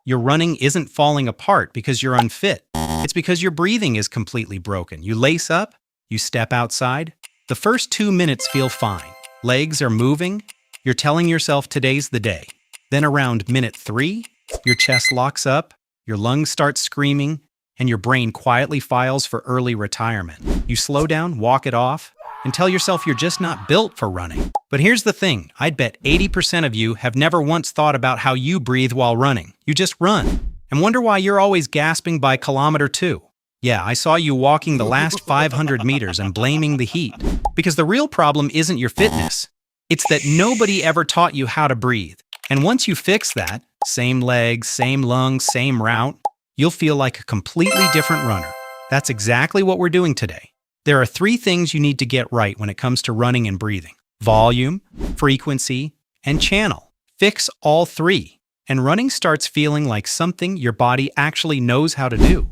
Your running isn't falling apart because you're unfit. It's because your breathing is completely broken. You lace up, you step outside. The first 2 minutes feel fine. Legs are moving. You're telling yourself today's the day. Then around minute 3, your chest locks up, your lungs start screaming, and your brain quietly files for early retirement. You slow down, walk it off, and tell yourself you're just not built for running. But here's the thing, I'd bet 80% of you have never once thought about how you breathe while running. You just run, and wonder why you're always gasping by kilometer 2. Yeah, I saw you walking the last 500 meters and blaming the heat. Because the real problem isn't your fitness. It's that nobody ever taught you how to breathe. And once you fix that, same legs, same lungs, same route, you'll feel like a completely different runner. That's exactly what we're doing today. There are 3 things you need to get right when it comes to running and breathing: volume, frequency, and channel. Fix all 3, and running starts feeling like something your body actually knows how to do.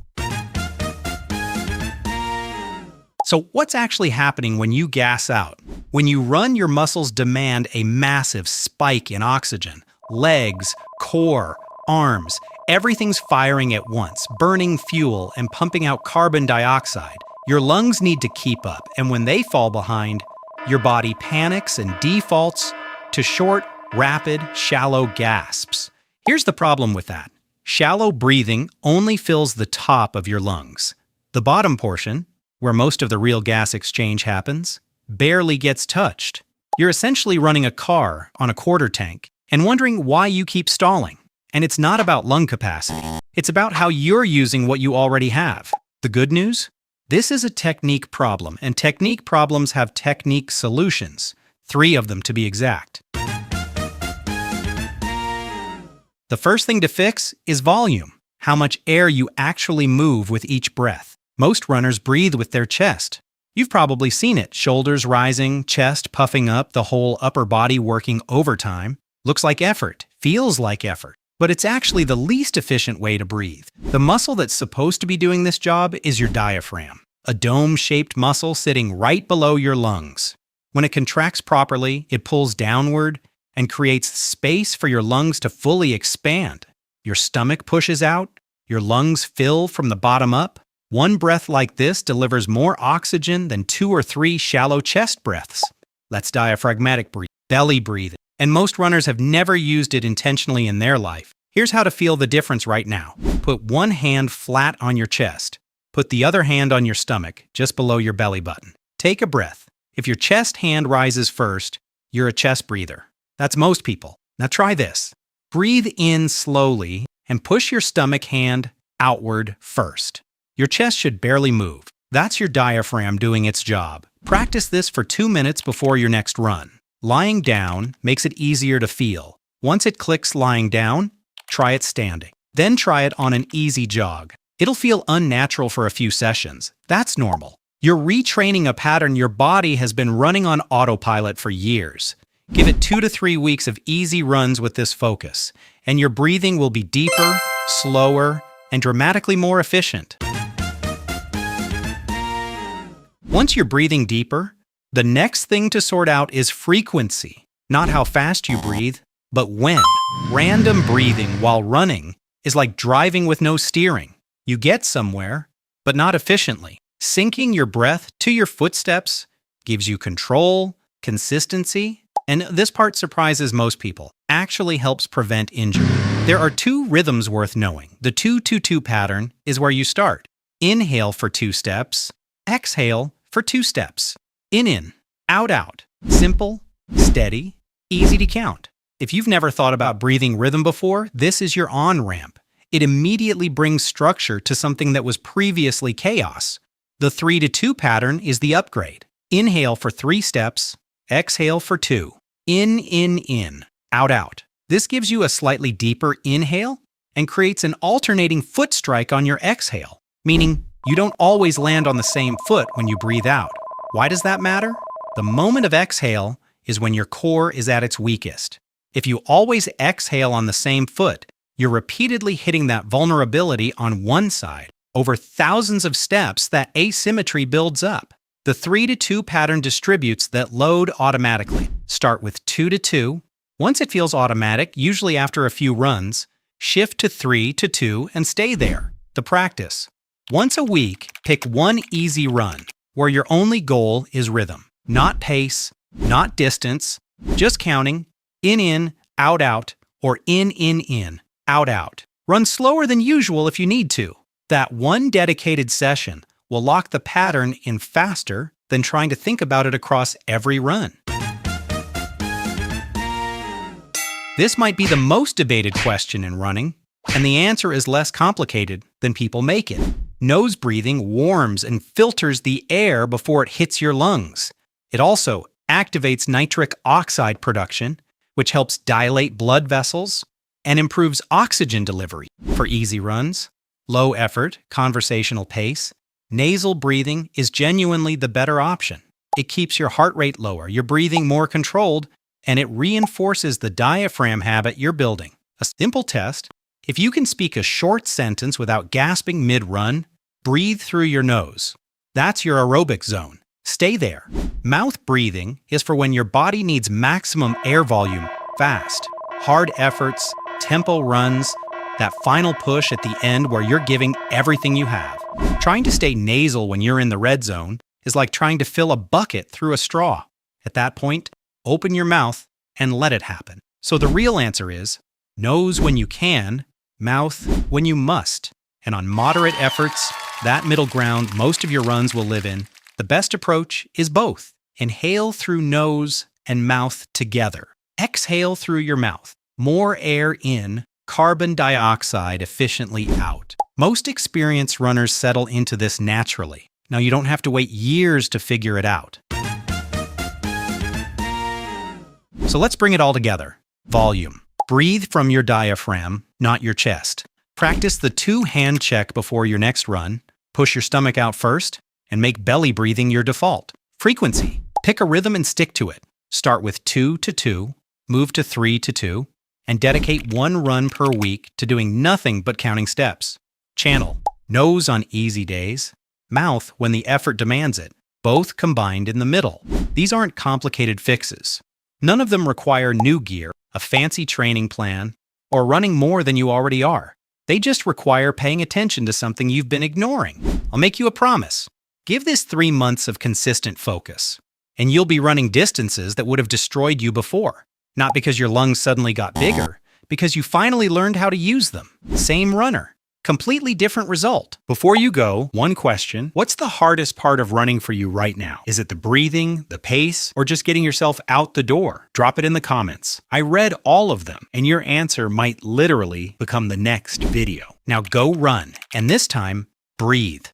So what's actually happening when you gas out? When you run, your muscles demand a massive spike in oxygen. Legs, core, arms, everything's firing at once, burning fuel and pumping out carbon dioxide. Your lungs need to keep up, and when they fall behind, your body panics and defaults to short, rapid, shallow gasps. Here's the problem with that. Shallow breathing only fills the top of your lungs. The bottom portion, where most of the real gas exchange happens, barely gets touched. You're essentially running a car on a quarter tank and wondering why you keep stalling. And it's not about lung capacity. It's about how you're using what you already have. The good news? This is a technique problem, and technique problems have technique solutions. 3 of them to be exact. The first thing to fix is volume, how much air you actually move with each breath. Most runners breathe with their chest. You've probably seen it, shoulders rising, chest puffing up, the whole upper body working overtime. Looks like effort, feels like effort, but it's actually the least efficient way to breathe. The muscle that's supposed to be doing this job is your diaphragm, a dome-shaped muscle sitting right below your lungs. When it contracts properly, it pulls downward and creates space for your lungs to fully expand. Your stomach pushes out, your lungs fill from the bottom up. One breath like this delivers more oxygen than 2 or 3 shallow chest breaths. That's diaphragmatic breathing, belly breathing. And most runners have never used it intentionally in their life. Here's how to feel the difference right now. Put one hand flat on your chest. Put the other hand on your stomach, just below your belly button. Take a breath. If your chest hand rises first, you're a chest breather. That's most people. Now try this. Breathe in slowly and push your stomach hand outward first. Your chest should barely move. That's your diaphragm doing its job. Practice this for 2 minutes before your next run. Lying down makes it easier to feel. Once it clicks lying down, try it standing. Then try it on an easy jog. It'll feel unnatural for a few sessions. That's normal. You're retraining a pattern your body has been running on autopilot for years. Give it 2 to 3 weeks of easy runs with this focus, and your breathing will be deeper, slower, and dramatically more efficient. Once you're breathing deeper, the next thing to sort out is frequency. Not how fast you breathe, but when. Random breathing while running is like driving with no steering. You get somewhere, but not efficiently. Syncing your breath to your footsteps gives you control, consistency, and this part surprises most people, actually helps prevent injury. There are 2 rhythms worth knowing. The 2-2-2 pattern is where you start. Inhale for 2 steps, exhale for 2 steps. In, out. Simple, steady, easy to count. If you've never thought about breathing rhythm before, this is your on-ramp. It immediately brings structure to something that was previously chaos. The 3-2 pattern is the upgrade. Inhale for 3 steps, exhale for 2. In, out. This gives you a slightly deeper inhale and creates an alternating foot strike on your exhale, meaning you don't always land on the same foot when you breathe out. Why does that matter? The moment of exhale is when your core is at its weakest. If you always exhale on the same foot, you're repeatedly hitting that vulnerability on one side. Over thousands of steps, that asymmetry builds up. The 3-2 pattern distributes that load automatically. Start with 2-2. Once it feels automatic, usually after a few runs, Shift to 3 to 2 and stay there. The practice. Once a week, pick one easy run where your only goal is rhythm. Not pace, not distance, just counting in, out, or in, out. Run slower than usual if you need to. That one dedicated session will lock the pattern in faster than trying to think about it across every run. This might be the most debated question in running, and the answer is less complicated than people make it. Nose breathing warms and filters the air before it hits your lungs. It also activates nitric oxide production, which helps dilate blood vessels and improves oxygen delivery. For easy runs, low effort, conversational pace, nasal breathing is genuinely the better option. It keeps your heart rate lower, your breathing more controlled, and it reinforces the diaphragm habit you're building. A simple test: if you can speak a short sentence without gasping mid-run, breathe through your nose. That's your aerobic zone. Stay there. Mouth breathing is for when your body needs maximum air volume fast. Hard efforts, tempo runs, that final push at the end where you're giving everything you have. Trying to stay nasal when you're in the red zone is like trying to fill a bucket through a straw. At that point, open your mouth and let it happen. So the real answer is nose when you can, mouth when you must. And on moderate efforts, that middle ground most of your runs will live in, the best approach is both. Inhale through nose and mouth together. Exhale through your mouth. More air in, carbon dioxide efficiently out. Most experienced runners settle into this naturally. Now, you don't have to wait years to figure it out. So let's bring it all together. Volume. Breathe from your diaphragm, not your chest. Practice the 2-hand check before your next run. Push your stomach out first, and make belly breathing your default. Frequency. Pick a rhythm and stick to it. Start with 2 to 2, move to 3 to 2, and dedicate one run per week to doing nothing but counting steps. Channel. Nose on easy days, mouth when the effort demands it, both combined in the middle. These aren't complicated fixes. None of them require new gear, a fancy training plan, or running more than you already are. They just require paying attention to something you've been ignoring. I'll make you a promise. Give this 3 months of consistent focus, and you'll be running distances that would have destroyed you before. Not because your lungs suddenly got bigger, because you finally learned how to use them. Same runner, completely different result. Before you go, one question: what's the hardest part of running for you right now? Is it the breathing, the pace, or just getting yourself out the door? Drop it in the comments. I read all of them, and your answer might literally become the next video. Now go run, and this time, breathe.